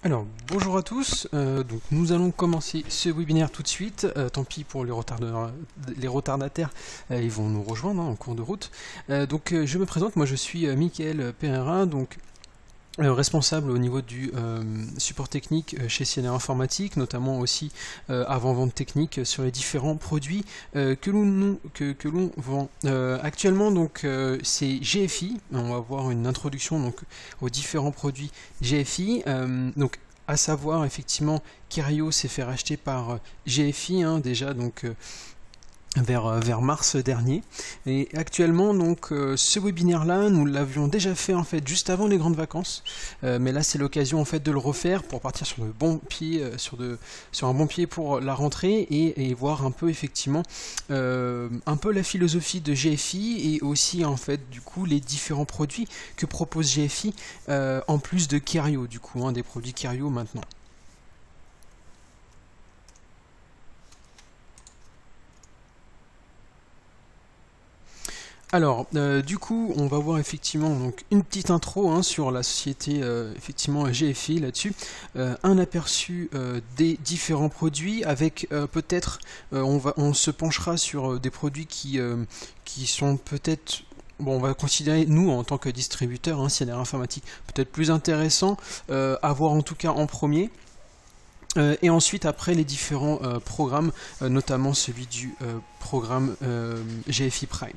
Alors, bonjour à tous, donc nous allons commencer ce webinaire tout de suite, tant pis pour les retardataires, ils vont nous rejoindre en cours de route. Je me présente, moi je suis Mickaël Pereira, donc responsable au niveau du support technique chez CNR Informatique, notamment aussi avant-vente technique sur les différents produits que l'on vend. Actuellement, donc c'est GFI. On va voir une introduction donc aux différents produits GFI. Donc à savoir effectivement qu'Aereo s'est fait racheter par GFI déjà donc vers mars dernier, et actuellement donc ce webinaire là nous l'avions déjà fait en fait juste avant les grandes vacances, mais là c'est l'occasion en fait de le refaire pour partir sur le bon pied, sur un bon pied pour la rentrée et voir un peu effectivement un peu la philosophie de GFI et aussi en fait du coup les différents produits que propose GFI en plus de Kerio du coup, des produits Kerio maintenant. Alors, du coup, on va voir effectivement donc une petite intro sur la société effectivement GFI là-dessus, un aperçu des différents produits avec peut-être on se penchera sur des produits qui sont peut-être on va considérer, nous, en tant que distributeur, CNR Informatique, peut-être plus intéressant à voir en tout cas en premier. Et ensuite, après, les différents programmes, notamment celui du programme GFI Prime.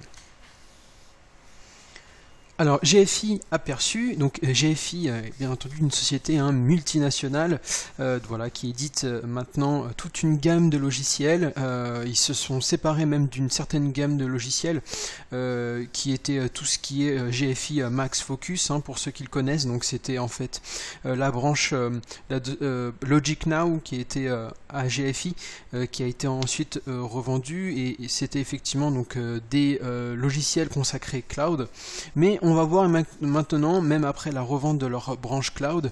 Alors GFI aperçu, donc GFI est bien entendu une société multinationale voilà, qui édite maintenant toute une gamme de logiciels. Ils se sont séparés même d'une certaine gamme de logiciels qui était tout ce qui est GFI Max Focus, pour ceux qui le connaissent. Donc c'était en fait la branche Logic Now qui était à GFI, qui a été ensuite revendue, et c'était effectivement donc des logiciels consacrés cloud. Mais on va voir maintenant, même après la revente de leur branche cloud,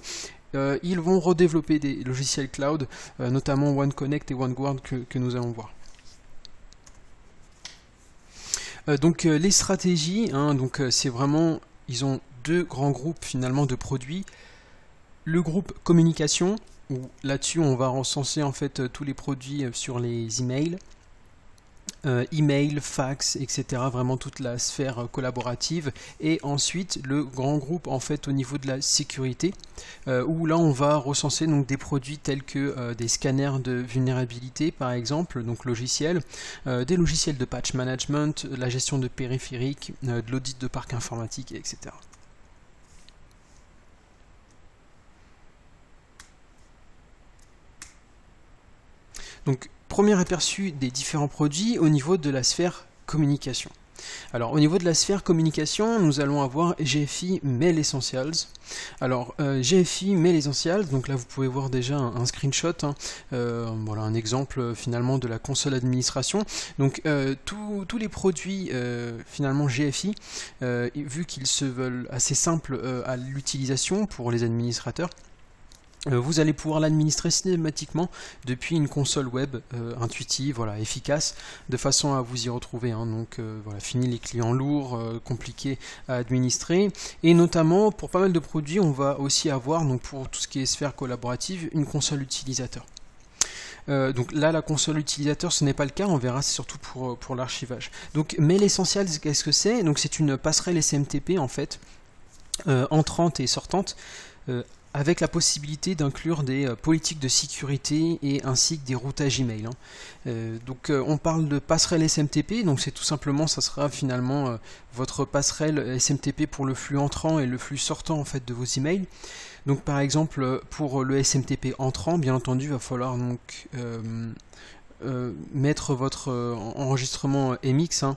ils vont redévelopper des logiciels cloud, notamment OneConnect et OneGuard que nous allons voir. Donc les stratégies, donc c'est vraiment, ils ont deux grands groupes finalement de produits. Le groupe communication, où là-dessus on va recenser en fait tous les produits sur les emails. Email, fax, etc. Vraiment toute la sphère collaborative. Et ensuite le grand groupe en fait au niveau de la sécurité, où là on va recenser donc des produits tels que des scanners de vulnérabilité par exemple, donc logiciels, des logiciels de patch management, la gestion de périphériques, de l'audit de parc informatique, etc. Donc premier aperçu des différents produits au niveau de la sphère communication. Alors au niveau de la sphère communication, nous allons avoir GFI Mail Essentials. Alors GFI Mail Essentials, donc là vous pouvez voir déjà un screenshot, voilà un exemple finalement de la console administration. Donc tous les produits finalement GFI, vu qu'ils se veulent assez simples à l'utilisation pour les administrateurs, vous allez pouvoir l'administrer systématiquement depuis une console web intuitive, voilà, efficace, de façon à vous y retrouver. Donc voilà, fini les clients lourds, compliqués à administrer. Et notamment pour pas mal de produits, on va aussi avoir, donc pour tout ce qui est sphère collaborative, une console utilisateur. Donc là, la console utilisateur, ce n'est pas le cas, on verra, c'est surtout pour l'archivage. Donc Mail Essentials, qu'est-ce que c'est? Donc c'est une passerelle SMTP en fait, entrante et sortante, avec la possibilité d'inclure des politiques de sécurité et ainsi que des routages email. Donc on parle de passerelle SMTP, donc c'est tout simplement, ça sera finalement votre passerelle SMTP pour le flux entrant et le flux sortant en fait de vos emails. Donc par exemple pour le SMTP entrant, bien entendu, il va falloir donc mettre votre enregistrement MX,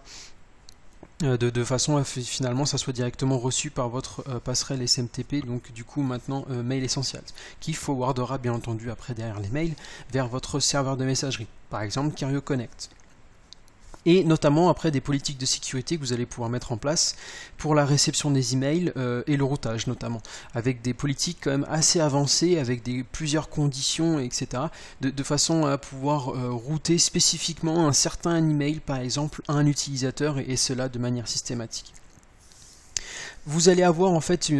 de façon à finalement ça soit directement reçu par votre passerelle SMTP, donc du coup maintenant Mail Essentials, qui forwardera bien entendu après derrière les mails vers votre serveur de messagerie, par exemple Kerio Connect. Et notamment après des politiques de sécurité que vous allez pouvoir mettre en place pour la réception des emails et le routage notamment, avec des politiques quand même assez avancées, avec plusieurs conditions, etc. de façon à pouvoir router spécifiquement un certain email par exemple à un utilisateur, et cela de manière systématique. Vous allez avoir en fait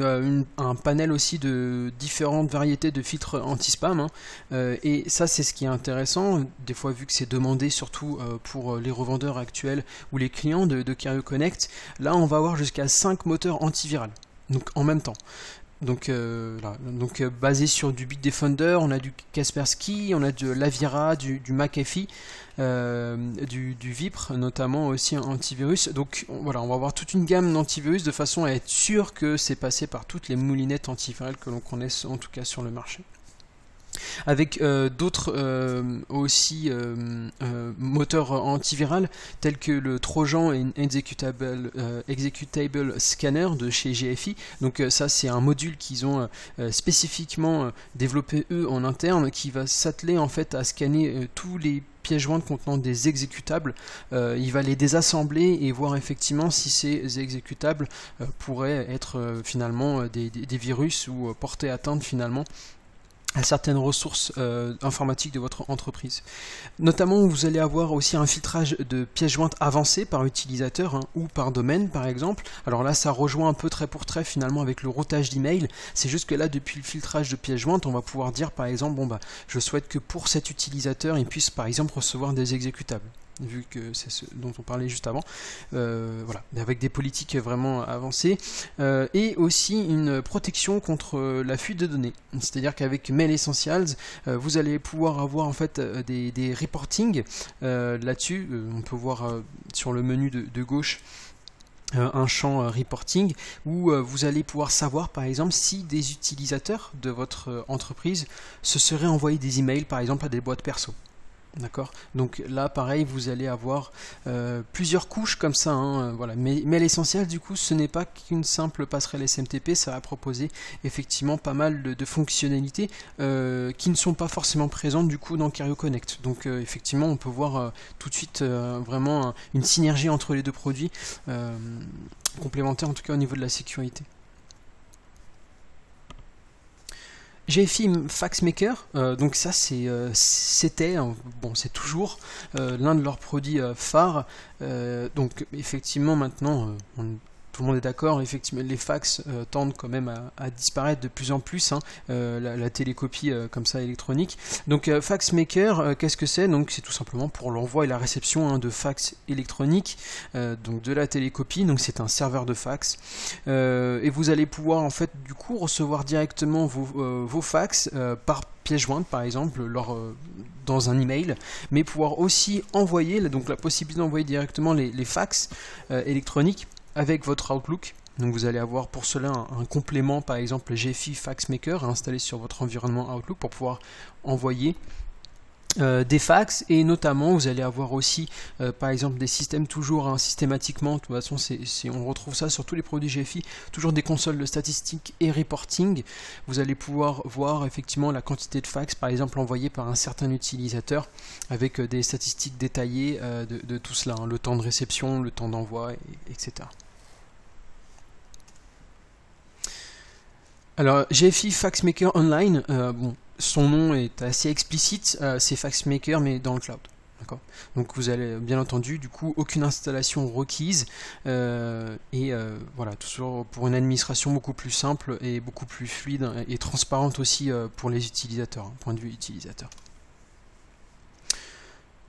un panel aussi de différentes variétés de filtres anti-spam, et ça c'est ce qui est intéressant, des fois vu que c'est demandé surtout pour les revendeurs actuels ou les clients de Cario Connect, là on va avoir jusqu'à 5 moteurs antivirales, donc en même temps. Donc, basé sur du Big Defender, on a du Kaspersky, on a de l'Avira, du McAfee, du Vipre notamment aussi antivirus. Donc voilà, on va avoir toute une gamme d'antivirus de façon à être sûr que c'est passé par toutes les moulinettes antivirales que l'on connaisse en tout cas sur le marché. Avec d'autres aussi moteurs antivirales tels que le Trojan Executable Scanner de chez GFI. Donc ça c'est un module qu'ils ont spécifiquement développé eux en interne, qui va s'atteler en fait à scanner tous les pièces jointes contenant des exécutables. Il va les désassembler et voir effectivement si ces exécutables pourraient être finalement des virus ou porter atteinte finalement à certaines ressources informatiques de votre entreprise. Notamment, vous allez avoir aussi un filtrage de pièces jointes avancées par utilisateur ou par domaine par exemple. Alors là, ça rejoint un peu trait pour trait finalement avec le routage d'email. C'est juste que là, depuis le filtrage de pièces jointes, on va pouvoir dire par exemple, bon bah, je souhaite que pour cet utilisateur, il puisse par exemple recevoir des exécutables, vu que c'est ce dont on parlait juste avant, voilà, avec des politiques vraiment avancées, et aussi une protection contre la fuite de données. C'est-à-dire qu'avec Mail Essentials, vous allez pouvoir avoir en fait des reporting là-dessus. On peut voir sur le menu de gauche un champ reporting où vous allez pouvoir savoir par exemple si des utilisateurs de votre entreprise se seraient envoyés des emails par exemple à des boîtes perso. D'accord. Donc là, pareil, vous allez avoir plusieurs couches comme ça. Voilà. Mais l'essentiel, du coup, ce n'est pas qu'une simple passerelle SMTP. Ça va proposer effectivement pas mal de fonctionnalités qui ne sont pas forcément présentes du coup dans Cario Connect. Donc effectivement, on peut voir tout de suite vraiment une synergie entre les deux produits, complémentaires en tout cas au niveau de la sécurité. GFI FaxMaker, donc ça c'était, bon c'est toujours l'un de leurs produits phares, donc effectivement maintenant tout le monde est d'accord, effectivement les fax tendent quand même à disparaître de plus en plus, la télécopie comme ça électronique. Donc FaxMaker, qu'est-ce que c'est? Donc c'est tout simplement pour l'envoi et la réception de fax électronique, donc de la télécopie. Donc c'est un serveur de fax, et vous allez pouvoir en fait du coup recevoir directement vos fax par pièce jointe par exemple dans un email, mais pouvoir aussi envoyer, donc la possibilité d'envoyer directement les fax électroniques avec votre Outlook. Donc vous allez avoir pour cela un complément, par exemple GFI FaxMaker installé sur votre environnement Outlook pour pouvoir envoyer des fax, et notamment vous allez avoir aussi par exemple des systèmes toujours systématiquement, de toute façon on retrouve ça sur tous les produits GFI, toujours des consoles de statistiques et reporting. Vous allez pouvoir voir effectivement la quantité de fax par exemple envoyée par un certain utilisateur avec des statistiques détaillées de tout cela, le temps de réception, le temps d'envoi, etc. Alors GFI FaxMaker Online, bon, son nom est assez explicite, c'est FaxMaker mais dans le cloud. Donc vous allez bien entendu du coup aucune installation requise, et voilà, toujours pour une administration beaucoup plus simple et beaucoup plus fluide et transparente aussi pour les utilisateurs, point de vue utilisateur.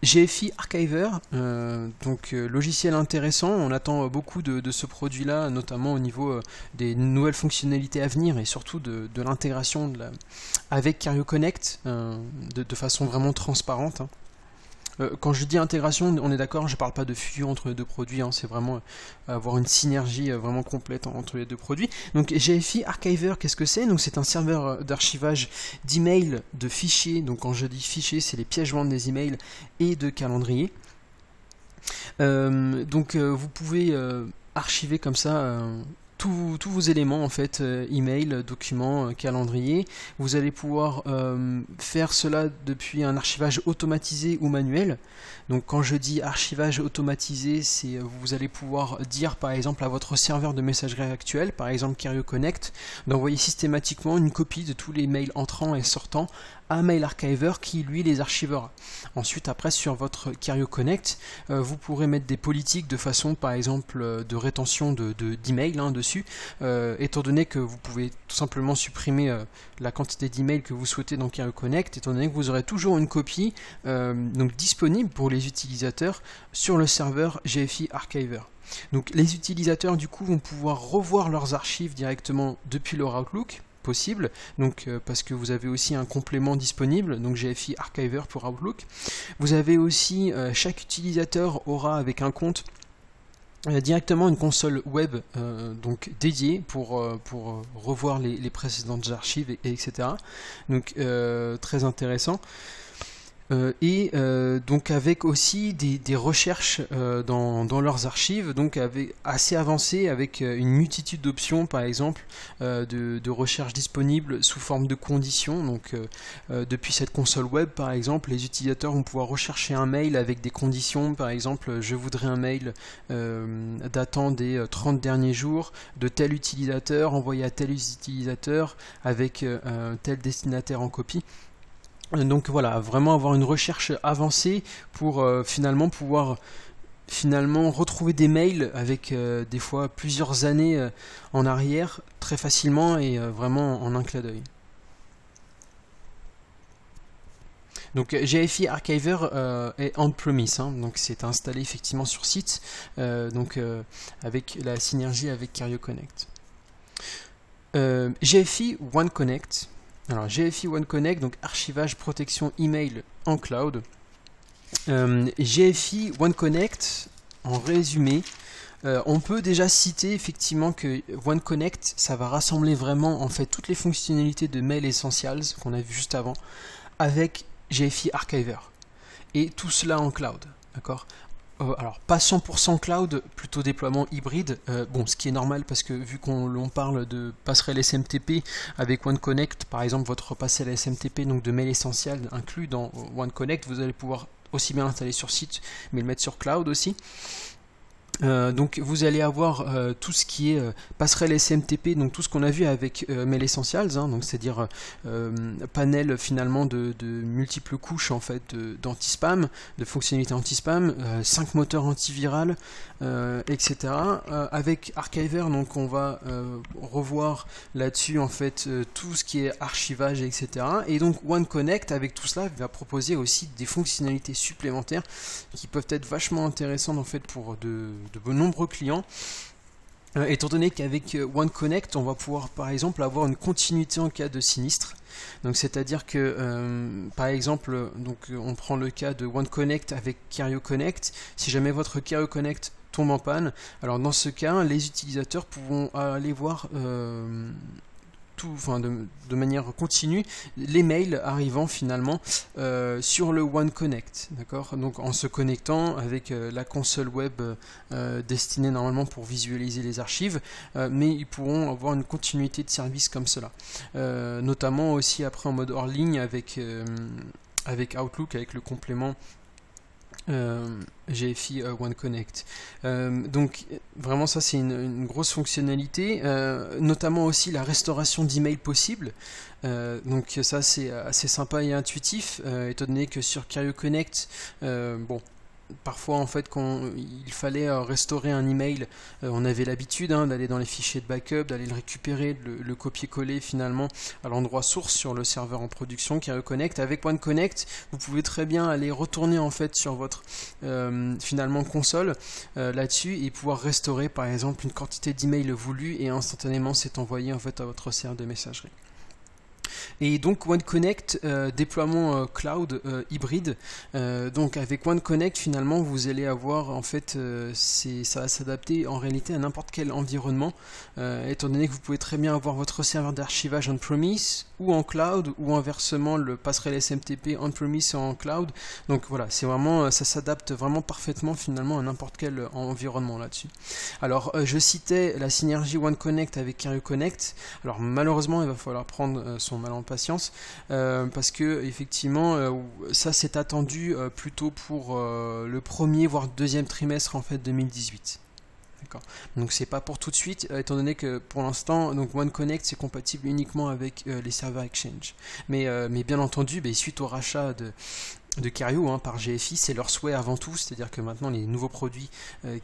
GFI Archiver, donc logiciel intéressant, on attend beaucoup de ce produit-là, notamment au niveau des nouvelles fonctionnalités à venir et surtout de l'intégration avec Cario Connect de façon vraiment transparente. Quand je dis intégration, on est d'accord, je ne parle pas de fusion entre les deux produits, c'est vraiment avoir une synergie vraiment complète entre les deux produits. Donc GFI Archiver, qu'est-ce que c'est? Donc c'est un serveur d'archivage d'emails, de fichiers. Donc quand je dis fichiers, c'est les pièces jointes des emails et de calendrier. Donc vous pouvez archiver comme ça tous vos éléments en fait, email, documents, calendrier. Vous allez pouvoir faire cela depuis un archivage automatisé ou manuel. Donc quand je dis archivage automatisé, c'est vous allez pouvoir dire par exemple à votre serveur de messagerie actuel, par exemple Cario Connect, d'envoyer systématiquement une copie de tous les mails entrants et sortants à Mail Archiver qui lui les archivera. Ensuite après sur votre Cario Connect, vous pourrez mettre des politiques de façon par exemple de rétention d'emails dessus. dessus, étant donné que vous pouvez tout simplement supprimer la quantité d'emails que vous souhaitez dans Carrier Connect, étant donné que vous aurez toujours une copie donc disponible pour les utilisateurs sur le serveur GFI Archiver. Donc les utilisateurs du coup vont pouvoir revoir leurs archives directement depuis leur Outlook, possible, donc parce que vous avez aussi un complément disponible, donc GFI Archiver pour Outlook. Vous avez aussi, chaque utilisateur aura avec un compte directement une console web donc dédiée pour revoir les précédentes archives, etc. Donc très intéressant. Donc avec aussi des recherches dans leurs archives, donc assez avancées, avec une multitude d'options, par exemple de recherche disponibles sous forme de conditions. Donc depuis cette console web, par exemple, les utilisateurs vont pouvoir rechercher un mail avec des conditions, par exemple je voudrais un mail datant des 30 derniers jours de tel utilisateur, envoyé à tel utilisateur avec tel destinataire en copie. Donc voilà, vraiment avoir une recherche avancée pour finalement pouvoir retrouver des mails avec des fois plusieurs années en arrière très facilement et vraiment en un clin d'œil. Donc GFI Archiver est on-premise, hein, donc c'est installé effectivement sur site, avec la synergie avec Carrier Connect. GFI One Connect. Alors GFI One Connect, donc archivage, protection, email en cloud. GFI One Connect, en résumé, on peut déjà citer effectivement que One Connect, ça va rassembler vraiment en fait toutes les fonctionnalités de Mail Essentials qu'on a vu juste avant, avec GFI Archiver. Et tout cela en cloud, d'accord ? Alors pas 100% cloud, plutôt déploiement hybride, bon ce qui est normal parce que vu qu'on parle de passerelle SMTP avec One Connect, par exemple votre passerelle SMTP donc de Mail Essential inclus dans One Connect, vous allez pouvoir aussi bien l'installer sur site mais le mettre sur cloud aussi. Donc vous allez avoir tout ce qui est passerelle SMTP, donc tout ce qu'on a vu avec Mail Essentials, hein, donc c'est-à-dire panel finalement de multiples couches en fait d'anti-spam, de fonctionnalités anti-spam, 5 moteurs antivirales, etc. Avec Archiver, donc on va revoir là-dessus en fait tout ce qui est archivage, etc. Et donc One Connect avec tout cela va proposer aussi des fonctionnalités supplémentaires qui peuvent être vachement intéressantes en fait pour de nombreux clients, étant donné qu'avec One Connect on va pouvoir par exemple avoir une continuité en cas de sinistre. Donc c'est-à-dire que par exemple donc on prend le cas de One Connect avec Carrier Connect, si jamais votre Carrier Connect tombe en panne, alors dans ce cas les utilisateurs pourront aller voir de manière continue les mails arrivant finalement sur le One Connect, d'accord, donc en se connectant avec la console web destinée normalement pour visualiser les archives, mais ils pourront avoir une continuité de service comme cela, notamment aussi après en mode hors ligne avec Outlook, avec le complément GFI One Connect. Donc vraiment ça c'est une grosse fonctionnalité, notamment aussi la restauration d'email possible. Donc ça c'est assez sympa et intuitif, étant donné que sur Carrier Connect, bon, parfois en fait quand il fallait restaurer un email, on avait l'habitude d'aller dans les fichiers de backup, d'aller le récupérer, le copier-coller finalement à l'endroit source sur le serveur en production Carrier Connect. Avec One Connect, vous pouvez très bien aller retourner en fait sur votre finalement console là-dessus et pouvoir restaurer par exemple une quantité d'emails voulue et instantanément c'est envoyé en fait à votre serveur de messagerie. Et donc One Connect, déploiement cloud hybride, donc avec One Connect finalement vous allez avoir en fait ça va s'adapter en réalité à n'importe quel environnement, étant donné que vous pouvez très bien avoir votre serveur d'archivage on-premise ou en cloud, ou inversement le passerelle SMTP on-premise et en cloud. Donc voilà, c'est vraiment, ça s'adapte vraiment parfaitement finalement à n'importe quel environnement là-dessus. Alors je citais la synergie One Connect avec Carrier Connect. Alors malheureusement il va falloir prendre son mal en patience, parce que effectivement ça c'est attendu plutôt pour le premier voire deuxième trimestre en fait 2018. Donc c'est pas pour tout de suite, étant donné que pour l'instant donc One Connect c'est compatible uniquement avec les serveurs Exchange. Mais bien entendu, suite au rachat Kerio par GFI, c'est leur souhait avant tout, c'est-à-dire que maintenant les nouveaux produits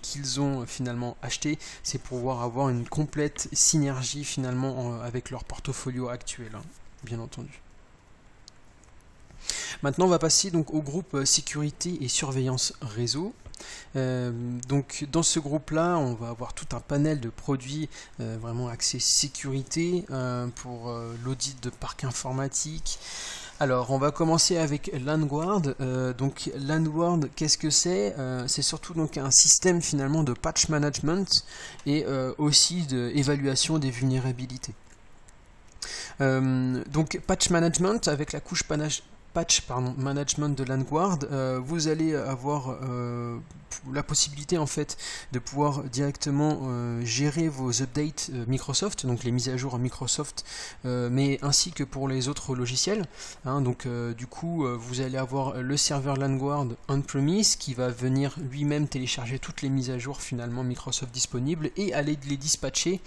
qu'ils ont finalement achetés, c'est pour pouvoir avoir une complète synergie finalement avec leur portfolio actuel, bien entendu. Maintenant on va passer donc au groupe sécurité et surveillance réseau. Donc dans ce groupe là on va avoir tout un panel de produits vraiment axés sécurité pour l'audit de parc informatique. Alors on va commencer avec LandGuard. Donc LandGuard, qu'est-ce que c'est? C'est surtout donc un système finalement de patch management et aussi d'évaluation des vulnérabilités. Donc patch management avec la couche management de LandGuard, vous allez avoir la possibilité en fait de pouvoir directement gérer vos updates Microsoft, donc les mises à jour Microsoft, mais ainsi que pour les autres logiciels. Donc du coup vous allez avoir le serveur LandGuard on-premise qui va venir lui-même télécharger toutes les mises à jour finalement Microsoft disponibles et aller les dispatcher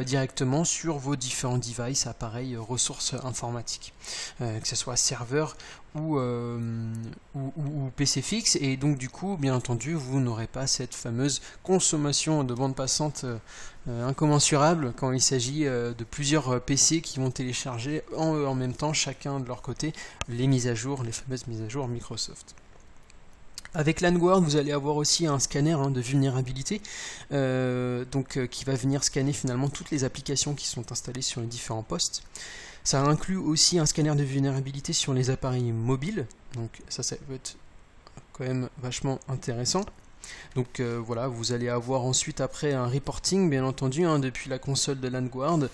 directement sur vos différents devices, appareils, ressources informatiques, que ce soit serveur ou PC fixe, et donc du coup bien entendu vous n'aurez pas cette fameuse consommation de bande passante incommensurable quand il s'agit de plusieurs PC qui vont télécharger en même temps chacun de leur côté les mises à jour, les fameuses mises à jour Microsoft. Avec LandGuard, vous allez avoir aussi un scanner de vulnérabilité qui va venir scanner finalement toutes les applications qui sont installées sur les différents postes. Ça inclut aussi un scanner de vulnérabilité sur les appareils mobiles, donc ça peut être quand même vachement intéressant. Donc voilà, vous allez avoir ensuite après un reporting bien entendu depuis la console de LandGuard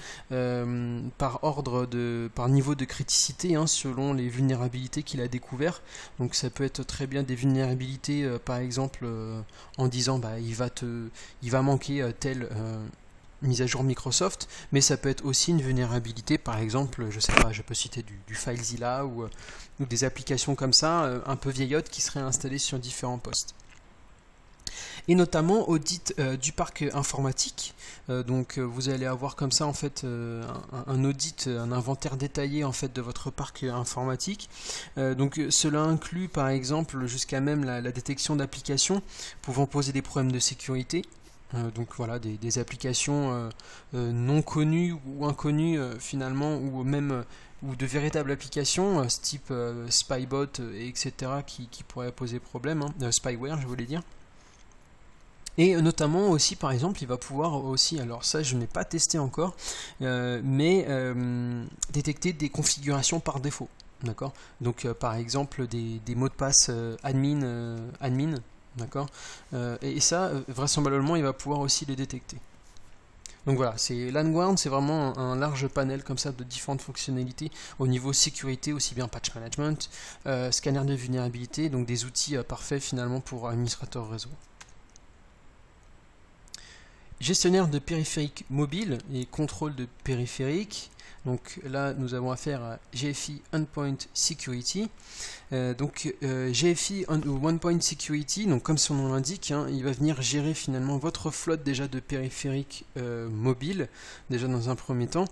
par niveau de criticité selon les vulnérabilités qu'il a découvert. Donc ça peut être très bien des vulnérabilités par exemple en disant il va manquer telle mise à jour Microsoft, mais ça peut être aussi une vulnérabilité, par exemple, je sais pas, je peux citer du FileZilla ou des applications comme ça, un peu vieillottes qui seraient installées sur différents postes. Et notamment audit du parc informatique. Donc vous allez avoir comme ça en fait un audit, un inventaire détaillé en fait de votre parc informatique. Donc cela inclut par exemple jusqu'à même la détection d'applications pouvant poser des problèmes de sécurité. Donc voilà, des applications non connues ou inconnues finalement, ou même ou de véritables applications type Spybot, etc. qui pourraient poser problème, spyware je voulais dire. Et notamment aussi par exemple il va pouvoir aussi, alors ça je n'ai pas testé encore, mais détecter des configurations par défaut. D'accord. Donc par exemple des mots de passe admin. D'accord. Et ça, vraisemblablement, il va pouvoir aussi les détecter. Donc voilà, LandGuard, c'est vraiment un large panel comme ça de différentes fonctionnalités au niveau sécurité, aussi bien patch management, scanner de vulnérabilité, donc des outils parfaits finalement pour administrateur réseau. Gestionnaire de périphériques mobiles et contrôle de périphériques. Donc là, nous avons affaire à GFI Endpoint Security. GFI Endpoint Security, donc comme son nom l'indique, il va venir gérer finalement votre flotte déjà de périphériques mobiles, déjà dans un premier temps,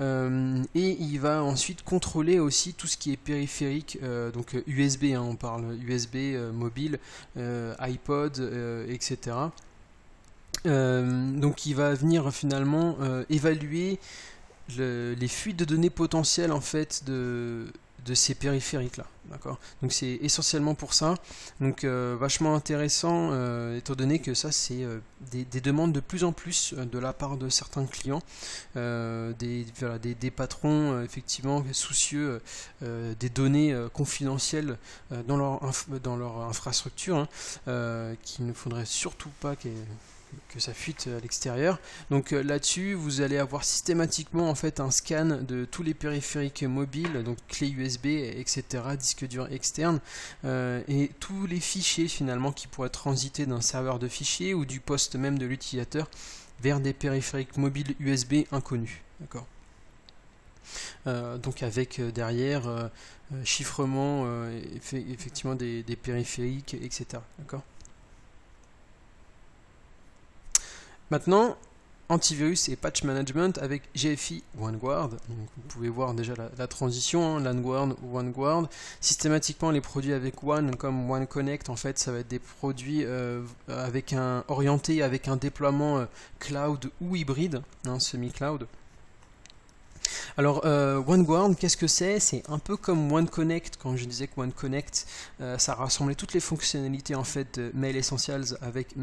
et il va ensuite contrôler aussi tout ce qui est périphérique, donc USB, on parle USB mobile, iPod, etc. Donc il va venir finalement évaluer les fuites de données potentielles en fait de ces périphériques là, d'accord. Donc c'est essentiellement pour ça, donc vachement intéressant étant donné que ça c'est des demandes de plus en plus de la part de certains clients, des patrons effectivement soucieux des données confidentielles dans leur infrastructure, qu'il ne faudrait surtout pas que ça fuite à l'extérieur. Donc là-dessus, vous allez avoir systématiquement en fait un scan de tous les périphériques mobiles, donc clés USB, etc., disque dur externe, et tous les fichiers finalement qui pourraient transiter d'un serveur de fichiers ou du poste même de l'utilisateur vers des périphériques mobiles USB inconnus. D'accord. Donc avec derrière chiffrement effectivement des périphériques, etc. D'accord. Maintenant, antivirus et patch management avec GFI OneGuard. Donc, vous pouvez voir déjà la transition, LANguard ou OneGuard. Systématiquement, les produits avec One, comme OneConnect, en fait, ça va être des produits orientés avec un déploiement cloud ou hybride, semi-cloud. Alors, OneGuard, qu'est-ce que c'est? C'est un peu comme OneConnect, quand je disais que OneConnect, ça rassemblait toutes les fonctionnalités en fait de Mail Essentials avec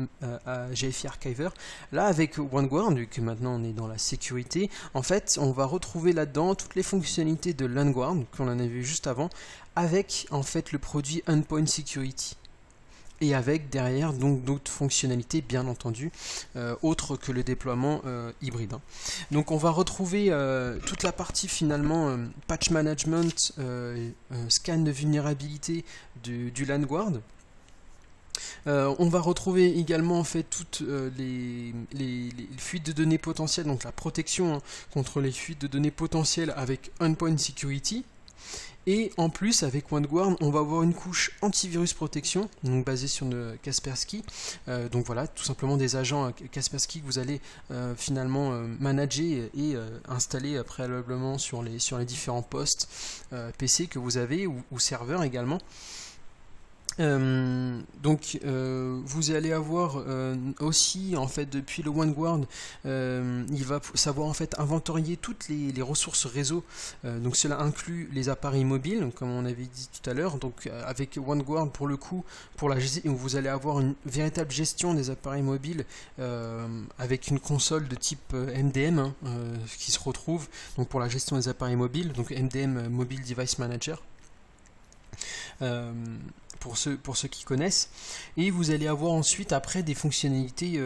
GFI Archiver. Là, avec OneGuard, vu que maintenant on est dans la sécurité, en fait, on va retrouver là-dedans toutes les fonctionnalités de LANguard, qu'on en a vu juste avant, avec en fait le produit Endpoint Security. Et avec derrière donc d'autres fonctionnalités bien entendu autres que le déploiement hybride. Donc on va retrouver toute la partie finalement patch management, scan de vulnérabilité du LANguard. On va retrouver également en fait toutes les fuites de données potentielles, donc la protection contre les fuites de données potentielles avec Endpoint Security. Et en plus, avec OneGuard, on va avoir une couche antivirus protection, donc basée sur le Kaspersky. Donc voilà, tout simplement des agents Kaspersky que vous allez finalement manager et installer préalablement sur les différents postes PC que vous avez ou serveurs également. Vous allez avoir aussi en fait depuis le OneGuard il va savoir en fait inventorier toutes les ressources réseau, donc cela inclut les appareils mobiles comme on avait dit tout à l'heure. Donc avec OneGuard pour le coup vous allez avoir une véritable gestion des appareils mobiles avec une console de type MDM qui se retrouve donc pour la gestion des appareils mobiles, donc MDM Mobile Device Manager. Pour ceux qui connaissent, et vous allez avoir ensuite après des fonctionnalités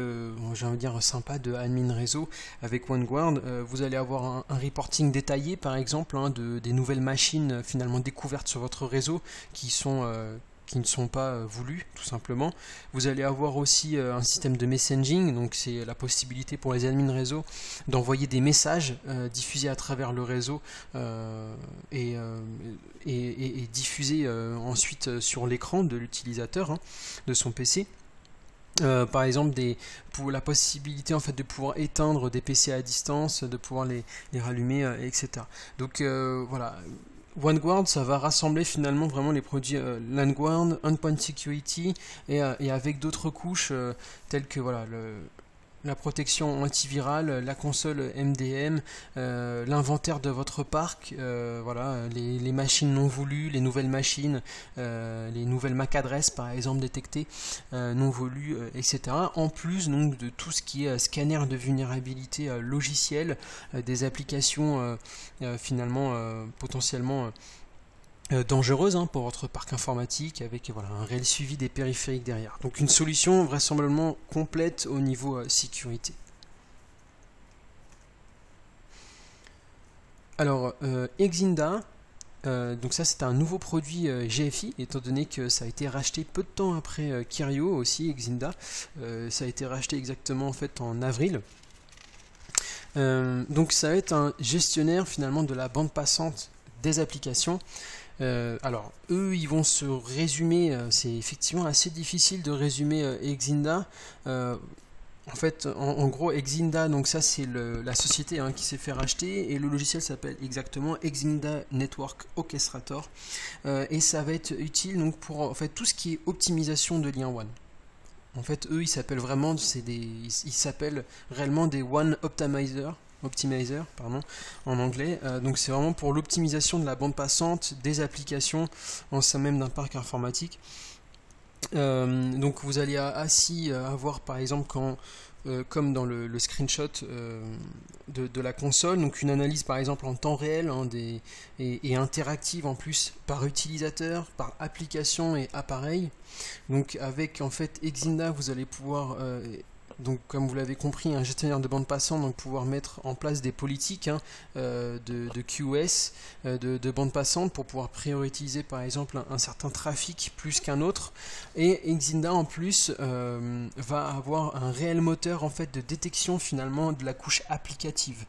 j'ai envie de dire sympa de admin réseau avec OneGuard. Vous allez avoir un reporting détaillé par exemple des nouvelles machines finalement découvertes sur votre réseau qui ne sont pas voulues tout simplement. Vous allez avoir aussi un système de messaging, donc c'est la possibilité pour les admins réseau d'envoyer des messages diffusés à travers le réseau et diffusés ensuite sur l'écran de l'utilisateur de son PC. Par exemple pour la possibilité en fait de pouvoir éteindre des PC à distance, de pouvoir les rallumer, etc. Donc voilà. OneGuard, ça va rassembler finalement vraiment les produits LANguard, Endpoint Security et avec d'autres couches telles que voilà la protection antivirale, la console MDM, l'inventaire de votre parc, voilà, les machines non voulues, les nouvelles machines, les nouvelles MAC adresses par exemple détectées, non voulues, etc. En plus donc de tout ce qui est scanner de vulnérabilité logicielle, des applications finalement potentiellement dangereuse pour votre parc informatique avec voilà, un réel suivi des périphériques derrière. Donc une solution vraisemblablement complète au niveau sécurité. Alors Exinda, donc ça c'est un nouveau produit GFI, étant donné que ça a été racheté peu de temps après Kirio aussi. Exinda, ça a été racheté exactement en fait en avril. Donc ça va être un gestionnaire finalement de la bande passante des applications. Alors eux ils vont se résumer, c'est effectivement assez difficile de résumer Exinda. En fait en gros Exinda, donc ça c'est la société qui s'est fait racheter et le logiciel s'appelle exactement Exinda Network Orchestrator et ça va être utile donc pour en fait tout ce qui est optimisation de liens WAN. En fait eux ils s'appellent vraiment ils s'appellent réellement des WAN Optimizer en anglais. Donc c'est vraiment pour l'optimisation de la bande passante des applications en sein même d'un parc informatique. Donc vous allez avoir par exemple comme dans le screenshot de la console, donc une analyse par exemple en temps réel et interactive en plus par utilisateur, par application et appareil. Donc avec en fait Exinda vous allez pouvoir donc comme vous l'avez compris, un gestionnaire de bande passante, donc pouvoir mettre en place des politiques de QoS, de bande passante pour pouvoir prioriser par exemple un certain trafic plus qu'un autre. Et Exinda en plus va avoir un réel moteur en fait de détection finalement de la couche applicative.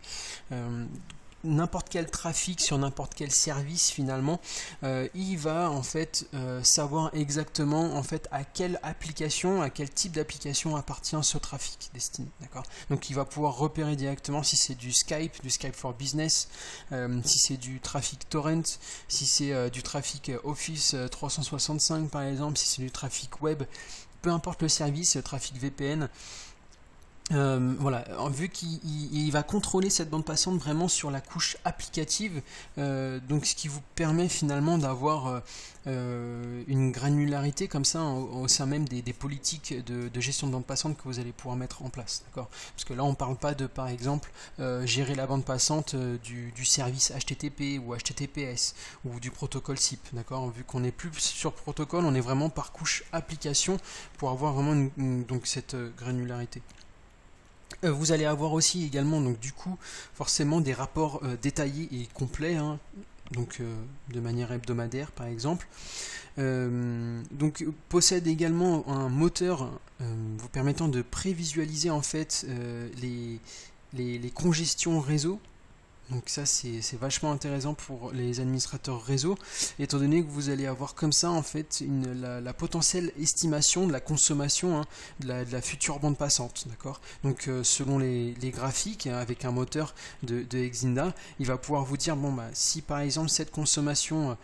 n'importe quel trafic sur n'importe quel service finalement, il va en fait savoir exactement en fait à quelle application, à quel type d'application appartient ce trafic destiné, d'accord. Donc il va pouvoir repérer directement si c'est du Skype for Business, si c'est du trafic torrent, si c'est du trafic Office 365 par exemple, si c'est du trafic web, peu importe le service, le trafic VPN. Voilà, vu qu'il va contrôler cette bande passante vraiment sur la couche applicative, donc ce qui vous permet finalement d'avoir une granularité comme ça au sein même des politiques de gestion de bande passante que vous allez pouvoir mettre en place, d'accord. Parce que là on ne parle pas de par exemple gérer la bande passante du service HTTP ou HTTPS ou du protocole SIP, d'accord. Vu qu'on n'est plus sur protocole, on est vraiment par couche application pour avoir vraiment donc cette granularité. Vous allez avoir aussi également donc du coup forcément des rapports détaillés et complets, hein, donc de manière hebdomadaire par exemple. Donc possède également un moteur vous permettant de prévisualiser en fait les congestions réseau. Donc ça c'est vachement intéressant pour les administrateurs réseau, étant donné que vous allez avoir comme ça en fait la potentielle estimation de la consommation, hein, de la future bande passante, d'accord. Donc selon les graphiques, hein, avec un moteur de Exinda, il va pouvoir vous dire bon bah si par exemple cette consommation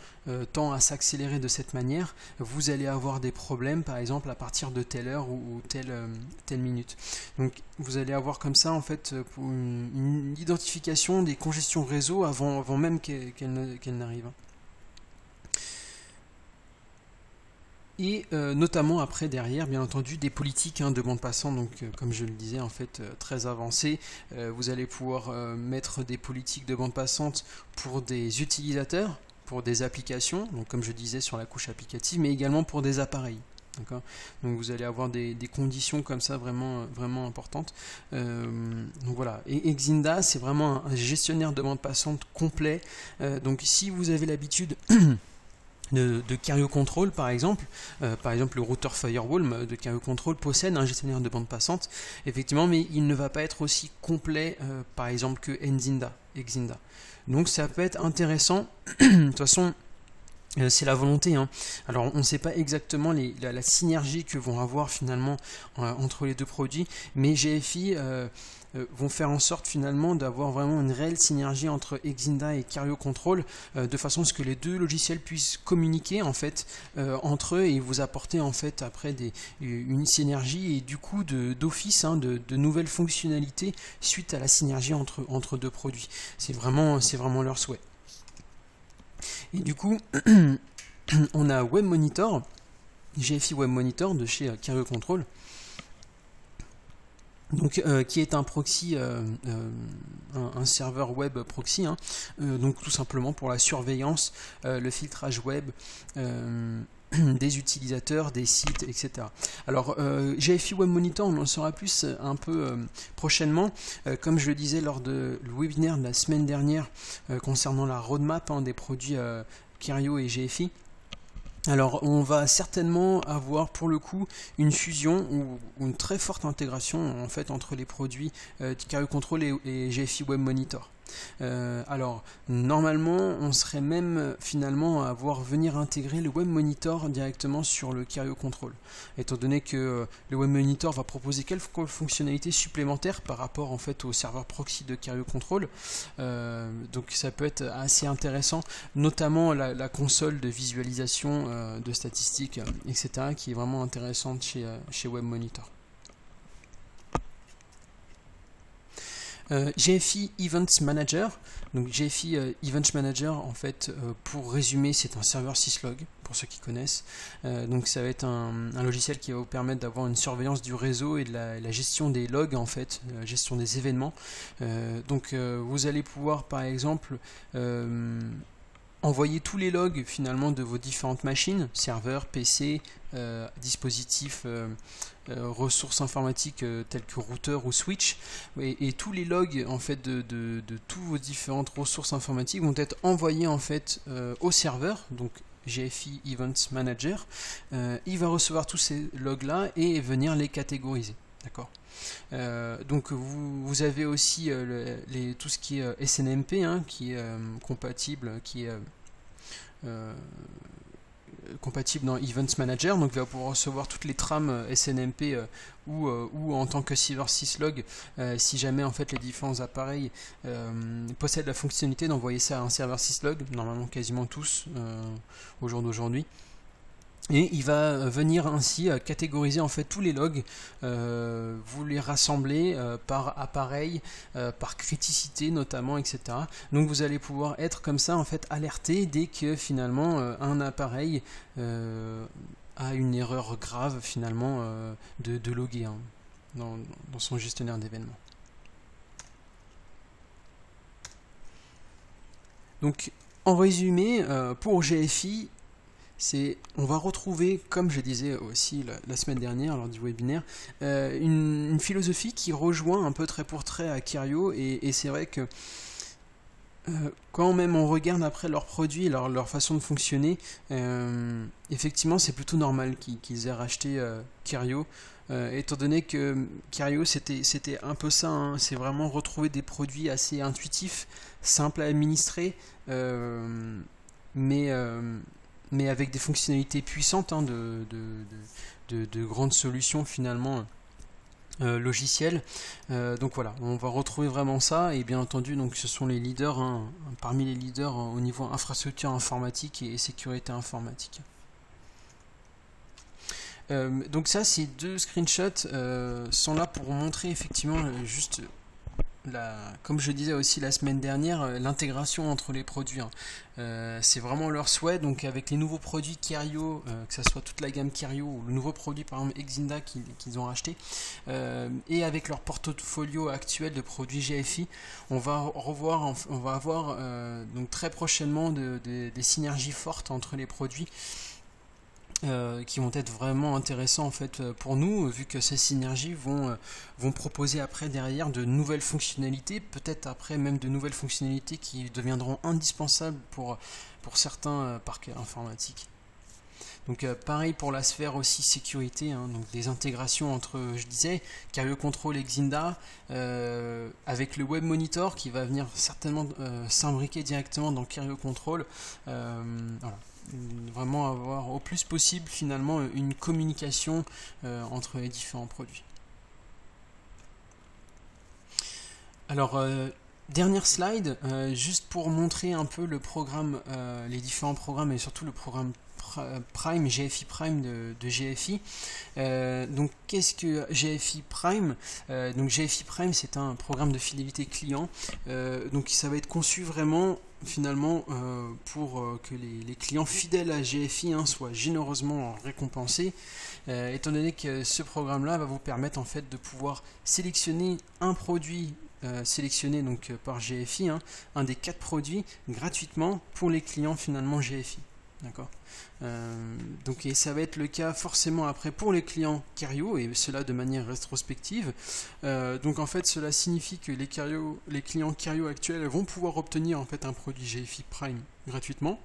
tend à s'accélérer de cette manière, vous allez avoir des problèmes par exemple à partir de telle heure ou telle minute. Donc vous allez avoir comme ça en fait pour une identification des congestion réseau avant même qu'elle n'arrive. Et notamment après derrière bien entendu des politiques, hein, de bande passante, donc comme je le disais en fait très avancées. Vous allez pouvoir mettre des politiques de bande passante pour des utilisateurs, pour des applications, donc comme je disais sur la couche applicative, mais également pour des appareils. Donc vous allez avoir des conditions comme ça vraiment importantes. Donc voilà, et Exinda c'est vraiment un gestionnaire de bande passante complet. Donc si vous avez l'habitude de Carrier Control par exemple le routeur Firewall de Carrier Control possède un gestionnaire de bande passante effectivement, mais il ne va pas être aussi complet par exemple que Exinda. Donc ça peut être intéressant. De toute façon c'est la volonté, hein. Alors on ne sait pas exactement la synergie que vont avoir finalement entre les deux produits, mais GFI vont faire en sorte finalement d'avoir vraiment une réelle synergie entre Exinda et Carrier Control, de façon à ce que les deux logiciels puissent communiquer en fait entre eux et vous apporter en fait après une synergie et du coup d'office, hein, de nouvelles fonctionnalités suite à la synergie entre deux produits. C'est vraiment leur souhait. Et du coup, on a Web Monitor, GFI Web Monitor de chez Carrier Control, donc qui est un proxy, un serveur web proxy, hein, donc tout simplement pour la surveillance, le filtrage web des utilisateurs, des sites, etc. Alors GFI Web Monitor, on en saura plus un peu prochainement, comme je le disais lors de le webinaire de la semaine dernière concernant la roadmap, hein, des produits Carrier et GFI. Alors on va certainement avoir pour le coup une fusion ou une très forte intégration en fait entre les produits Carrier Control et GFI Web Monitor. Alors normalement on serait même finalement à voir venir intégrer le Web Monitor directement sur le Carrier Control, étant donné que le Web Monitor va proposer quelques fonctionnalités supplémentaires par rapport en fait au serveur proxy de Carrier Control. Donc ça peut être assez intéressant, notamment la console de visualisation de statistiques, etc., qui est vraiment intéressante chez Web Monitor. GFI Events Manager. Donc GFI Events Manager, en fait, pour résumer, c'est un serveur syslog, pour ceux qui connaissent. Donc ça va être un logiciel qui va vous permettre d'avoir une surveillance du réseau et de la gestion des logs, en fait, la gestion des événements. Donc vous allez pouvoir, par exemple, envoyer tous les logs finalement de vos différentes machines, serveurs, PC, dispositifs, ressources informatiques telles que routeur ou switch, et tous les logs en fait de toutes vos différentes ressources informatiques vont être envoyés en fait au serveur, donc GFI Events Manager. Il va recevoir tous ces logs là et venir les catégoriser. D'accord. Donc vous avez aussi tout ce qui est SNMP, hein, qui est compatible, compatible dans Events Manager, donc il va pouvoir recevoir toutes les trames SNMP ou en tant que server syslog, si jamais en fait les différents appareils possèdent la fonctionnalité d'envoyer ça à un serveur syslog, normalement quasiment tous au jour d'aujourd'hui. Et il va venir ainsi catégoriser en fait tous les logs, vous les rassemblez par appareil, par criticité notamment, etc. Donc vous allez pouvoir être comme ça en fait alerté dès que finalement un appareil a une erreur grave finalement de loguer hein, dans son gestionnaire d'événements. Donc en résumé, pour GFI, on va retrouver, comme je disais aussi la semaine dernière lors du webinaire, une philosophie qui rejoint un peu trait pour trait à Kirio, et c'est vrai que quand même on regarde après leurs produits, leur façon de fonctionner, effectivement c'est plutôt normal qu'ils aient racheté Kirio, étant donné que Kirio c'était un peu ça, hein, c'est vraiment retrouver des produits assez intuitifs, simples à administrer, mais avec des fonctionnalités puissantes hein, de grandes solutions finalement logicielles. Donc voilà, on va retrouver vraiment ça, et bien entendu donc ce sont les leaders, hein, parmi les leaders au niveau infrastructure informatique et sécurité informatique. Donc ça, ces deux screenshots sont là pour montrer effectivement juste comme je disais aussi la semaine dernière, l'intégration entre les produits. Hein. C'est vraiment leur souhait, donc avec les nouveaux produits Kirio, que ce soit toute la gamme Kirio ou le nouveau produit par exemple Exinda qu'ils ont racheté, et avec leur portfolio actuel de produits GFI, on va avoir donc très prochainement des synergies fortes entre les produits. Qui vont être vraiment intéressants en fait pour nous, vu que ces synergies vont proposer après derrière de nouvelles fonctionnalités, peut-être après même de nouvelles fonctionnalités qui deviendront indispensables pour certains parcs informatiques. Donc pareil pour la sphère aussi sécurité, hein, donc des intégrations entre, je disais, Kirio Control et Xinda, avec le Web Monitor qui va venir certainement s'imbriquer directement dans Kirio Control. Voilà. Vraiment avoir au plus possible finalement une communication entre les différents produits. Alors dernière slide, juste pour montrer un peu le programme, les différents programmes et surtout le programme Prime, GFI Prime de GFI. Donc qu'est-ce que GFI Prime? Donc GFI Prime, c'est un programme de fidélité client, donc ça va être conçu vraiment finalement pour que les clients fidèles à GFI hein, soient généreusement récompensés, étant donné que ce programme là va vous permettre en fait de pouvoir sélectionner un produit sélectionné donc par GFI, hein, un des 4 produits gratuitement pour les clients finalement GFI. D'accord. Donc et ça va être le cas forcément après pour les clients Kirio, et cela de manière rétrospective. Donc en fait cela signifie que les clients Kirio actuels vont pouvoir obtenir en fait un produit GFI Prime gratuitement.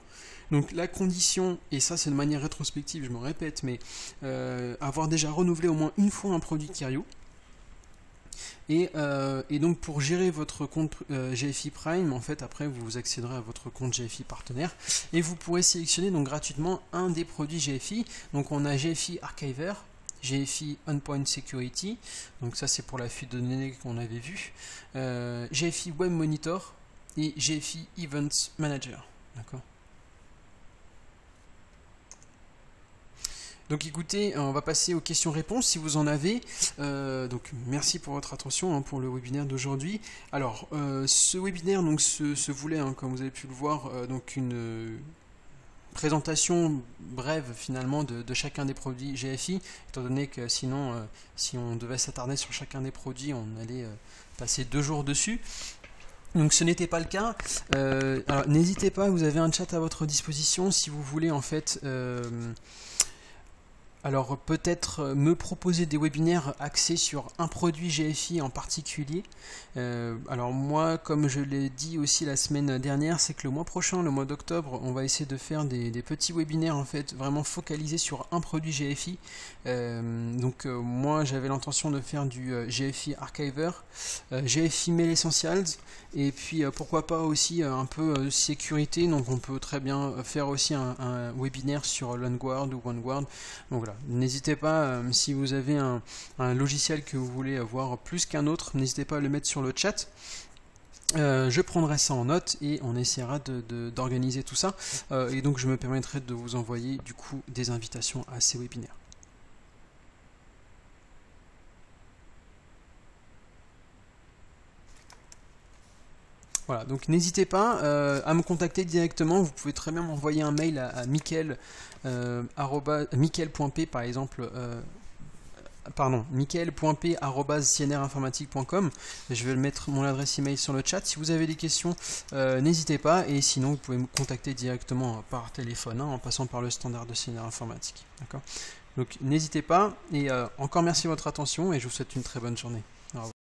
Donc la condition, et ça c'est de manière rétrospective, je me répète, mais avoir déjà renouvelé au moins une fois un produit Kirio. Et donc pour gérer votre compte GFI Prime, en fait après vous accéderez à votre compte GFI partenaire et vous pourrez sélectionner donc gratuitement un des produits GFI. Donc on a GFI Archiver, GFI Endpoint Security, donc ça c'est pour la fuite de données qu'on avait vu, GFI Web Monitor et GFI Events Manager. D'accord. Donc écoutez, on va passer aux questions-réponses si vous en avez. Donc merci pour votre attention hein, pour le webinaire d'aujourd'hui. Alors ce webinaire donc se voulait, hein, comme vous avez pu le voir, donc une présentation brève finalement de chacun des produits GFI, étant donné que sinon si on devait s'attarder sur chacun des produits, on allait passer 2 jours dessus. Donc ce n'était pas le cas. Alors n'hésitez pas, vous avez un chat à votre disposition si vous voulez en fait Alors peut-être me proposer des webinaires axés sur un produit GFI en particulier. Alors moi, comme je l'ai dit aussi la semaine dernière, c'est que le mois prochain, le mois d'octobre, on va essayer de faire des petits webinaires en fait vraiment focalisés sur un produit GFI. Moi j'avais l'intention de faire du GFI Archiver, GFI Mail Essentials, et puis pourquoi pas aussi un peu sécurité. Donc on peut très bien faire aussi un webinaire sur LoanGuard ou OneGuard. Donc voilà, n'hésitez pas, si vous avez un logiciel que vous voulez avoir plus qu'un autre, n'hésitez pas à le mettre sur le chat. Je prendrai ça en note et on essaiera d'organiser tout ça. Et donc je me permettrai de vous envoyer du coup des invitations à ces webinaires. Voilà, donc n'hésitez pas à me contacter directement. Vous pouvez très bien m'envoyer un mail à michael.p par exemple, michael.p@cnrinformatique.com. Je vais mettre mon adresse email sur le chat. Si vous avez des questions, n'hésitez pas, et sinon vous pouvez me contacter directement par téléphone, en passant par le standard de CNR Informatique. D'accord ? Donc n'hésitez pas, et encore merci de votre attention, et je vous souhaite une très bonne journée. Au revoir.